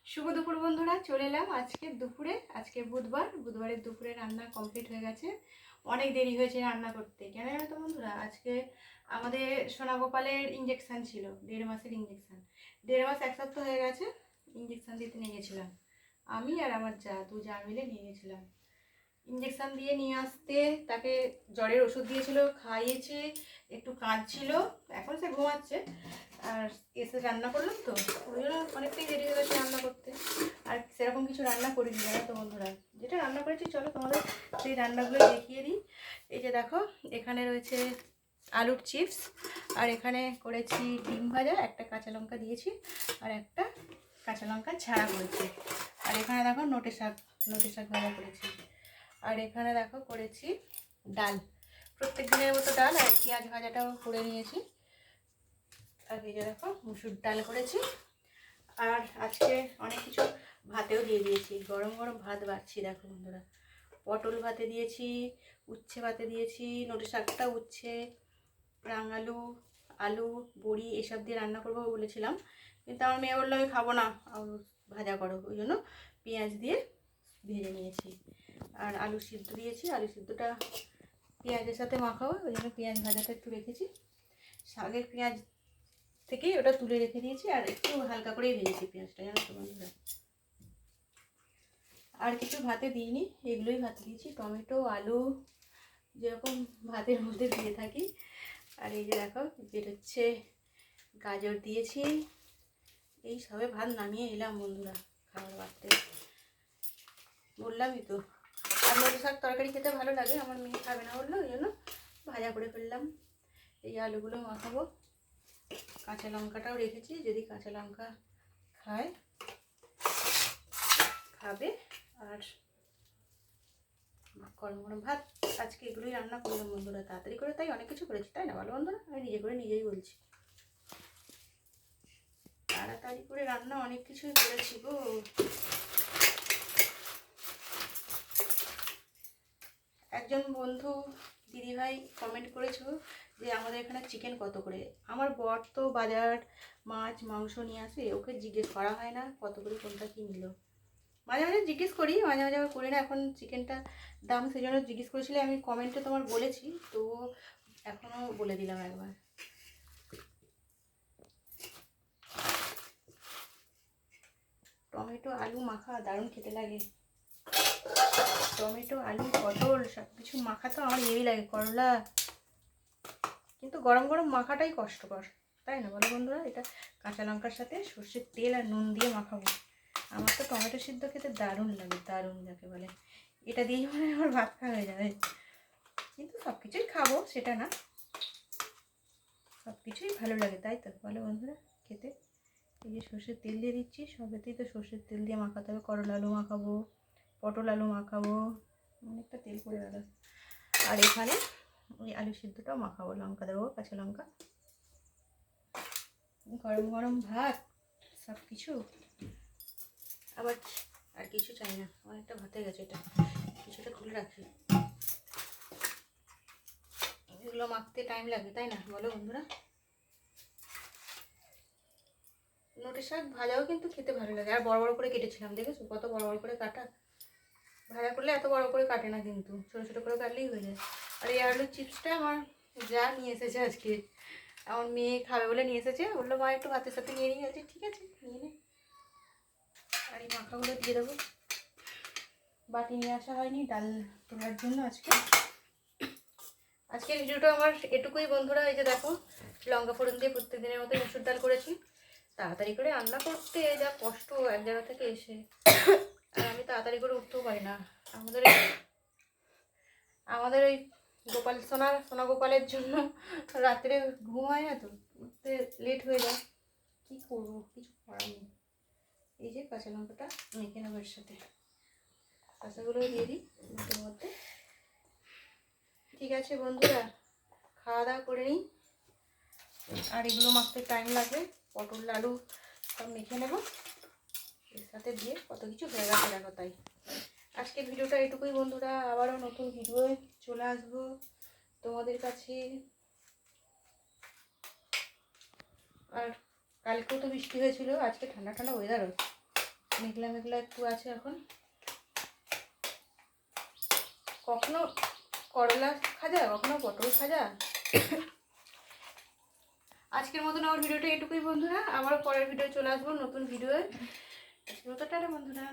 শুভ দুপুর বন্ধুরা, চলে এলাম আজকে দুপুরে। আজকে বুধবারের দুপুরে রান্না কমপ্লিট হয়ে গেছে। অনেক দেরি হয়েছে রান্না করতে, কেন জানো তো বন্ধুরা? আজকে আমাদের সোনা গোপালের ইঞ্জেকশান ছিল, 1.5 মাসের ইঞ্জেকশান। 1.5 মাস 1 সপ্তাহ হয়ে গেছে। ইঞ্জেকশান দিতে নিয়ে গেছিলাম আমি আর আমার দু যা মিলে নিয়ে গেছিলাম। ইঞ্জেকশান দিয়ে নিয়ে আসতে তাকে জ্বরের ওষুধ দিয়েছিল, খাইয়েছে, একটু কাঁদছিল, এখন সে ঘুমাচ্ছে। আর এসে রান্না করলাম তো, ওই জন্য অনেকটাই দেরি হয়ে গেছে রান্না করতে। আর সেরকম কিছু রান্না করিনি না তো বন্ধুরা, যেটা রান্না করেছি চলো তোমাদের সেই রান্নাগুলো দেখিয়ে দিই। এই যে দেখো, এখানে রয়েছে আলুর চিপস, আর এখানে করেছি ডিম ভাজা, একটা কাঁচা লঙ্কা দিয়েছি, আর একটা কাঁচা লঙ্কা ছাড়া করেছি। আর এখানে দেখো নোটে শাক ভাজা করেছি। আর এখানে দেখো করেছি ডাল, প্রত্যেক দিনের মতো ডাল, আর পেঁয়াজ ভাজাটাও করে নিয়েছি। আর এই যে দেখো মুসুর ডাল করেছি। আর আজকে অনেক কিছু ভাতেও দিয়ে দিয়েছি, গরম গরম ভাত বাড়ছি দেখো বন্ধুরা। পটল ভাতে দিয়েছি, উচ্ছে ভাতে দিয়েছি, নোটে শাকটা, উচ্ছে, রাঙালু, আলু, বড়ি এসব দিয়ে রান্না করবো বলেছিলাম, কিন্তু আমার মেয়ে বললো আমি খাবো না, ভাজা করো, ওই জন্য পেঁয়াজ দিয়ে ভেজে নিয়েছি। আর আলু সিদ্ধ দিয়েছি, আলু সিদ্ধটা পেঁয়াজের সাথে মাখাবো, ওই জন্য পেঁয়াজ ভাজাটা একটু রেখেছি। শাকের পেঁয়াজ থেকেই ওটা তুলে রেখে দিয়েছি, আর একটু হালকা করেই ভেজেছি পেঁয়াজটা, জানো তো বন্ধুরা। আর কিছু ভাতে দিইনি, এগুলোই ভাতে দিয়েছি, টমেটো, আলু, যেরকম ভাতের মধ্যে দিয়ে থাকি। আর এই যে দেখো বেরোচ্ছে গাজর দিয়েছি। এই সবে ভাত নামিয়ে এলাম বন্ধুরা খাবার বাড়তে, বললামই তো। আর নোটে শাক তরকারি খেতে ভালো লাগে, আমার মেয়ে খাবে না বললো, ওই জন্য ভাজা করে ফেললাম। এই আলুগুলো মাখাবো, কাঁচা লঙ্কাটাও রেখেছি, যদি কাঁচা লঙ্কা খাবে। আর গরম গরম ভাত, আজকে এগুলোই রান্না করলাম বন্ধুরা, তাড়াতাড়ি করে, তাই অনেক কিছু করেছি, তাই না বলো বন্ধুরা? আমি নিজে করে নিজেই বলছি, তাড়াতাড়ি করে রান্না অনেক কিছুই করেছি গো। একজন বন্ধু দিদিভাই কমেন্ট করেছো যে আমাদের এখানে চিকেন কত করে। আমার বর তো বাজার মাছ মাংস নিয়ে আসে, ওকে জিজ্ঞেস করা হয় না কত করে কোনটা কি নিল। মাঝে মাঝে জিজ্ঞেস করি, মাঝে মাঝে আবার করি না। এখন চিকেনটা দাম সেই জন্য জিজ্ঞেস করেছিলে, আমি কমেন্টে তোমার বলেছি তো, এখনও বলে দিলাম একবার। টমেটো আলু মাখা দারুণ খেতে লাগে। টমেটো আলু পটল সব কিছু মাখা তো আমার হেভি লাগে, করলা। কিন্তু গরম গরম মাখাটাই কষ্টকর, তাই না বলো বন্ধুরা? এটা কাঁচা লঙ্কার সাথে সর্ষের তেল আর নুন দিয়ে মাখাবো। আমার তো টমেটো সিদ্ধ খেতে দারুণ লাগে, দারুণ যাকে বলে। এটা দিয়েই মানে আমার ভাত খাওয়া হয়ে যাবে। কিন্তু সব কিছুই খাবো সেটা না, সব কিছুই ভালো লাগে, তাই তো বলো বন্ধুরা খেতে। এই যে সর্ষের তেল দিয়ে দিচ্ছি, সবেতেই তো সর্ষের তেল দিয়ে মাখাতে হবে। করলা আলু মাখাবো, পটল আলু মাখাবো, অনেকটা তেল পড়ে গেল। আর এখানে ওই আলু সিদ্ধটাও মাখাবো, লঙ্কা দেবো, কাঁচা লঙ্কা। গরম গরম ভাত, সব কিছু। আবার আর কিছু চাই না, অনেকটা ভাতে গেছে, এটা কিছুটা খুলে রাখি। এগুলো মাখতে টাইম লাগে, তাই না বলো বন্ধুরা? নোটে শাক ভাজাও কিন্তু খেতে ভালো লাগে, আর বড় বড় করে কেটেছিলাম, দেখেছো কত বড় বড় করে কাটা। ভাজা করলে এত বড় করে কাটে না, কিন্তু ছোটো ছোটো করে কাটলেই হয়ে যায়। আর এই আলুর চিপসটা আমার যা নিয়ে এসেছে আজকে, আমার মেয়ে খাবে বলে নিয়ে এসেছে, বললো মা একটু ভাতের সাথে নিয়ে নিয়ে, আছে ঠিক আছে নিয়ে নে। আর এই মাখাগুলো দিয়ে দেবো। বাটি নিয়ে আসা হয়নি ডাল তোলার জন্য আজকের ভিডিওটা আমার এটুকুই বন্ধুরা। এই যে দেখো লঙ্কা ফোড়ন দিয়ে প্রত্যেক দিনের মতো মুসুর ডাল করেছি। তাড়াতাড়ি করে রান্না করতে যা কষ্ট এক জায়গা থেকে এসে, আর আমি তাড়াতাড়ি করে উঠতেও পারি না। আমাদের ওই সোনা গোপালের জন্য রাত্রে ঘুম হয় না তো, উঠতে লেট হয়ে যায়। কী করবো, কিছু করার নেই। এই যে কাঁচা লঙ্কাটা মেখে নেবো এর সাথে, কাঁচাগুলো দিয়ে দিই মুখের মধ্যে। ঠিক আছে বন্ধুরা, খাওয়া দাওয়া করে নিই। আর এগুলো মাখতে টাইম লাগবে, পটল আলু সব মেখে নেব, এর সাথে দিয়ে কত কিছু হয়ে গেছে দেখো। তাই আজকের ভিডিওটা এটুকুই বন্ধুরা, আবারও নতুন ভিডিও চলে আসবো তোমাদের কাছে। আর কালকেও তো বৃষ্টি হয়েছিল, আজকে ঠান্ডা ঠান্ডা ওয়েদার হচ্ছে, মেঘলা মেঘলা একটু আছে এখন। কখনো করলা খাজা, কখনো পটল খাজা। আজকের মতন আমার ভিডিওটা এটুকুই বন্ধুরা, আবার পরের ভিডিও চলে আসবো নতুন ভিডিওয়ে। আজকের মতো টাটা বন্ধুরা।